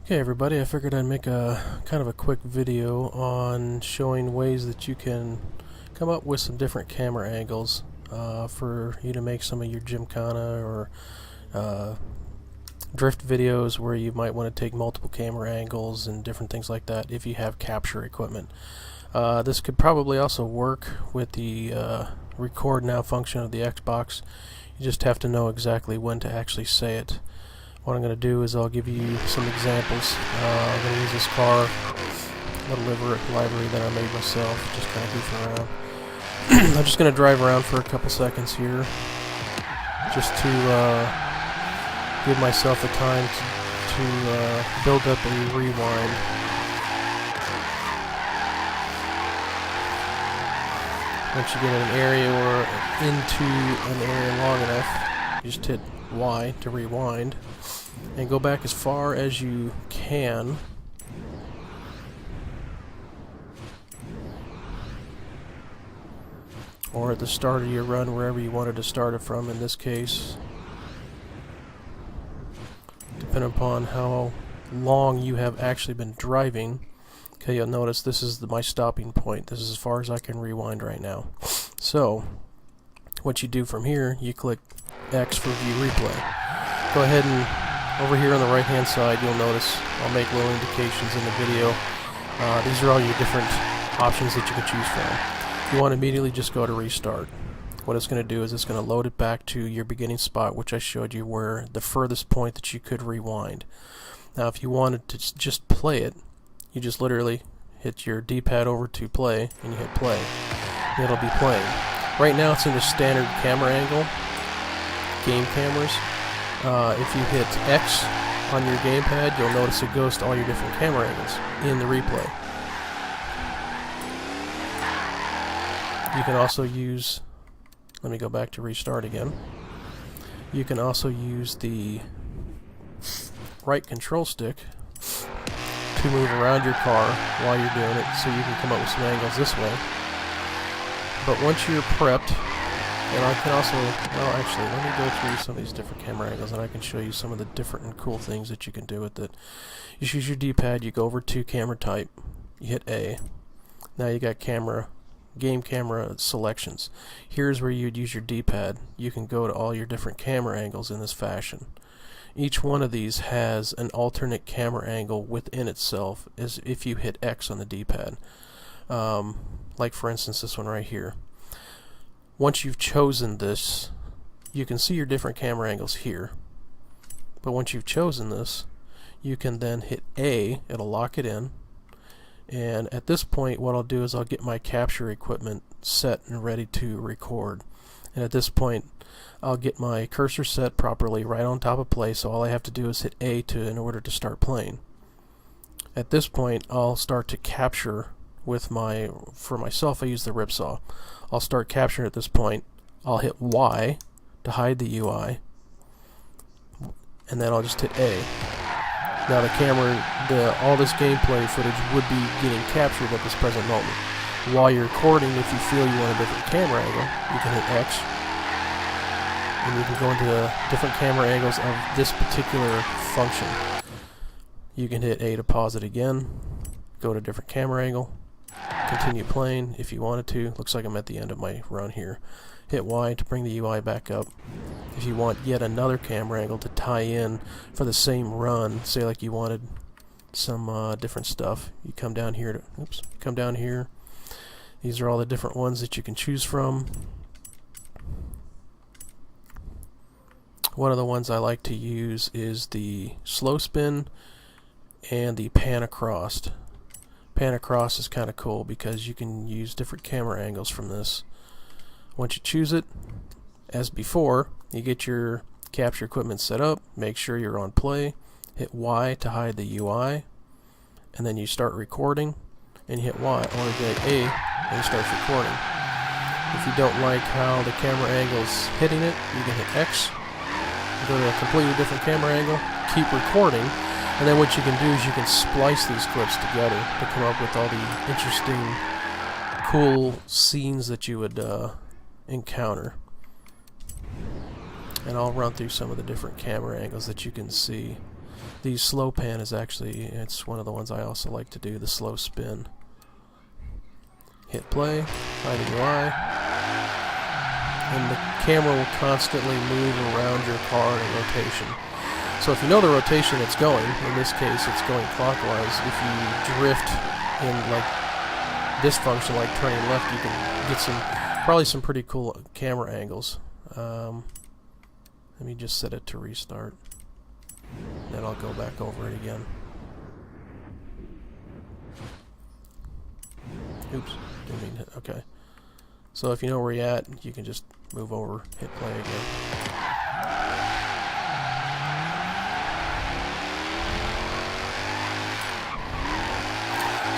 Okay everybody, I figured I'd make a kind of a quick video on showing ways that you can come up with some different camera angles for you to make some of your gymkhana or drift videos where you might want to take multiple camera angles and different things like that if you have capture equipment. This could probably also work with the record now function of the Xbox. You just have to know exactly when to actually say it. What I'm going to do is I'll give you some examples. I'm going to use this car, a little library that I made myself, just kind of goofing around. I'm just going to drive around for a couple seconds here, just to give myself the time to build up a rewind. Once you get in an area or into an area long enough, you just hit Y to rewind and go back as far as you can. Or at the start of your run, wherever you wanted to start it from in this case. Depending upon how long you have actually been driving. Okay, you'll notice this is my stopping point. This is as far as I can rewind right now. So, what you do from here, you click X for view replay. Go ahead and over here on the right hand side you'll notice I'll make little indications in the video. These are all your different options that you can choose from. You want to immediately just go to restart. What it's going to do is it's going to load it back to your beginning spot, which I showed you, where the furthest point that you could rewind. Now if you wanted to just play it, you just literally hit your D-pad over to play and you hit play. And it'll be playing. Right now it's in the standard camera angle, game cameras. If you hit X on your gamepad, you'll notice it goes to all your different camera angles in the replay. You can also use, let me go back to restart again. You can also use the right control stick to move around your car while you're doing it, so you can come up with some angles this way. But once you're prepped, and I can also, well actually, let me go through some of these different camera angles and I can show you some of the different and cool things that you can do with it. You use your D-pad, you go over to camera type, you hit A. Now you got game camera selections. Here's where you'd use your D-pad. You can go to all your different camera angles in this fashion. Each one of these has an alternate camera angle within itself, as if you hit X on the D-pad. Like for instance this one right here. Once you've chosen this, you can see your different camera angles here. But once you've chosen this, you can then hit A, it'll lock it in. And at this point what I'll do is I'll get my capture equipment set and ready to record. And at this point I'll get my cursor set properly right on top of play, so all I have to do is hit A in order to start playing. At this point I'll start to capture with for myself I use the ripsaw. I'll start capturing at this point. I'll hit Y to hide the UI, and then I'll just hit A. Now the camera, all this gameplay footage would be getting captured at this present moment. While you're recording, if you feel you want a different camera angle, you can hit X, and you can go into different camera angles of this particular function. You can hit A to pause it again, go to a different camera angle, continue playing if you wanted to. Looks like I'm at the end of my run here. Hit Y to bring the UI back up. If you want yet another camera angle to tie in for the same run, say like you wanted some different stuff, you come down here come down here. These are all the different ones that you can choose from. One of the ones I like to use is the slow spin and the pan across. Pan across is kind of cool because you can use different camera angles from this. Once you choose it, as before, you get your capture equipment set up, make sure you're on play, hit Y to hide the UI, and then you start recording, and you hit Y, or hit A, and it starts recording. If you don't like how the camera angle's hitting it, you can hit X, go to a completely different camera angle, keep recording, and then what you can do is you can splice these clips together to come up with all the interesting, cool scenes that you would encounter. And I'll run through some of the different camera angles that you can see. The slow pan is actually, it's one of the ones I also like to do, the slow spin. Hit play, hiding your eye, and the camera will constantly move around your car in a rotation. So if you know the rotation it's going, in this case it's going clockwise, if you drift in like this function, like turning left, you can get probably some pretty cool camera angles. Let me just set it to restart. Then I'll go back over it again. Oops, didn't mean to, okay. So if you know where you're at, you can just move over, hit play again.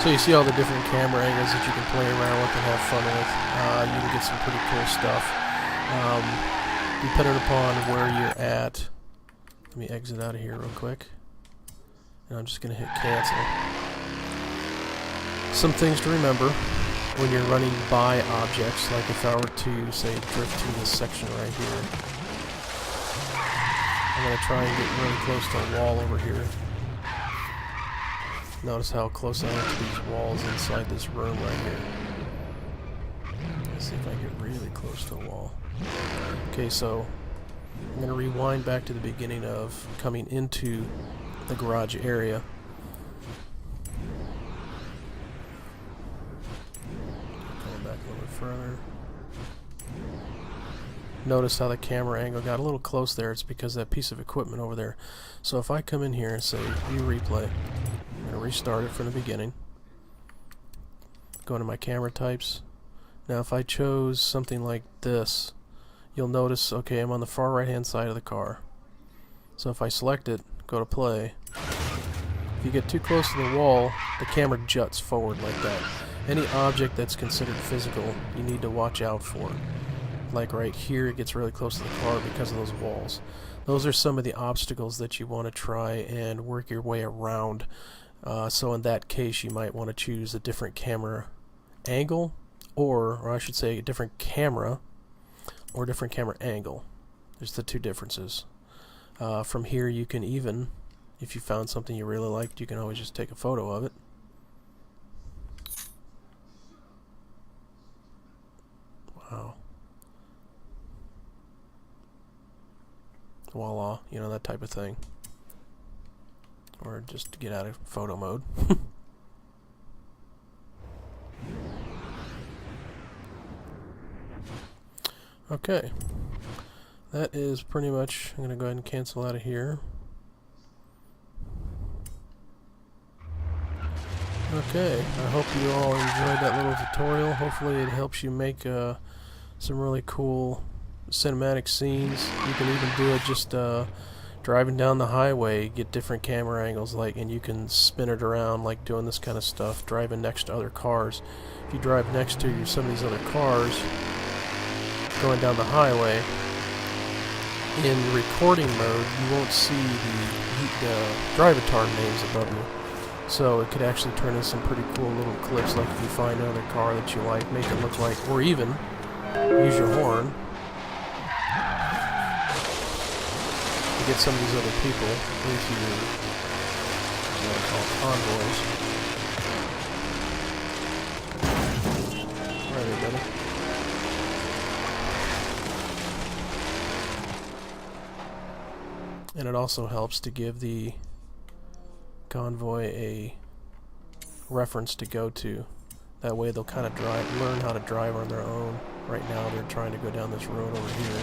So you see all the different camera angles that you can play around with and have fun with. You can get some pretty cool stuff. Depending upon where you're at, let me exit out of here real quick. And I'm just going to hit cancel. Some things to remember when you're running by objects, like if I were to, say, drift through this section right here. I'm going to try and get really close to a wall over here. Notice how close I am to these walls inside this room right here. Let's see if I get really close to a wall. Okay, so I'm going to rewind back to the beginning of coming into the garage area. Going back a little bit further. Notice how the camera angle got a little close there. It's because of that piece of equipment over there. So if I come in here and say view replay, I'm going to restart it from the beginning. Go into my camera types. Now if I chose something like this, you'll notice, okay, I'm on the far right hand side of the car. So if I select it, go to play, if you get too close to the wall, the camera juts forward like that. Any object that's considered physical, you need to watch out for. Like right here, it gets really close to the car because of those walls. Those are some of the obstacles that you want to try and work your way around. So in that case, you might want to choose a different camera angle, or I should say a different camera, or a different camera angle. There's the two differences. From here, you can even, if you found something you really liked, you can always just take a photo of it. Wow. Voila, you know, that type of thing. Or just to get out of photo mode. Okay. That is pretty much, I'm going to go ahead and cancel out of here. Okay, I hope you all enjoyed that little tutorial. Hopefully it helps you make some really cool cinematic scenes. You can even do it just driving down the highway, get different camera angles, and you can spin it around, like doing this kind of stuff, driving next to other cars. If you drive next to some of these other cars going down the highway, in recording mode, you won't see the drivatar names above you. So it could actually turn into some pretty cool little clips, like if you find another car that you like, make it look like, or even use your horn to get some of these other people into what I call convoys. Right there, buddy. And it also helps to give the convoy a reference to go to. That way they'll kind of learn how to drive on their own. Right now they're trying to go down this road over here.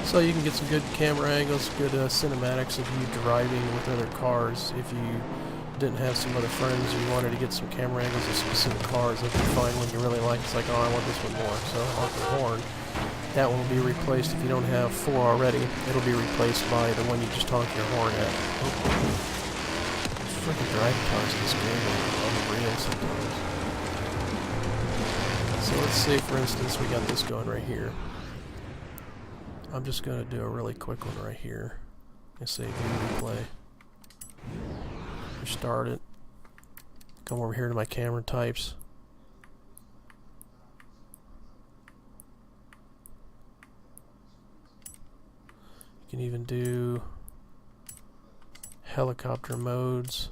So you can get some good camera angles, good cinematics of you driving with other cars. If you didn't have some other friends or you wanted to get some camera angles of specific cars, if you find one you really like, it's like, oh, I want this one more. So off the horn. That one will be replaced if you don't have 4 already. It'll be replaced by the one you just honk your horn at. Freaking driving cars in this game are unreal sometimes. So let's say, for instance, we got this going right here. I'm just going to do a really quick one right here. I say view replay. Restart it. Come over here to my camera types. You can even do helicopter modes.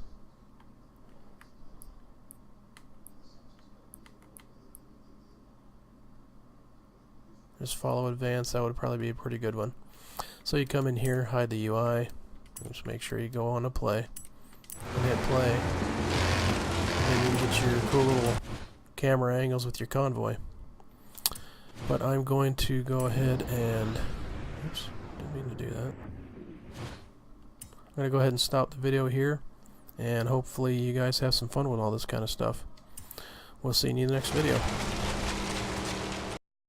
Just follow advanced, that would probably be a pretty good one. So you come in here, hide the UI, just make sure you go on to play, and hit play, and then you can get your cool little camera angles with your convoy. But I'm going to go ahead and, oops, didn't mean to do that. I'm going to go ahead and stop the video here, and hopefully you guys have some fun with all this kind of stuff. We'll see you in the next video.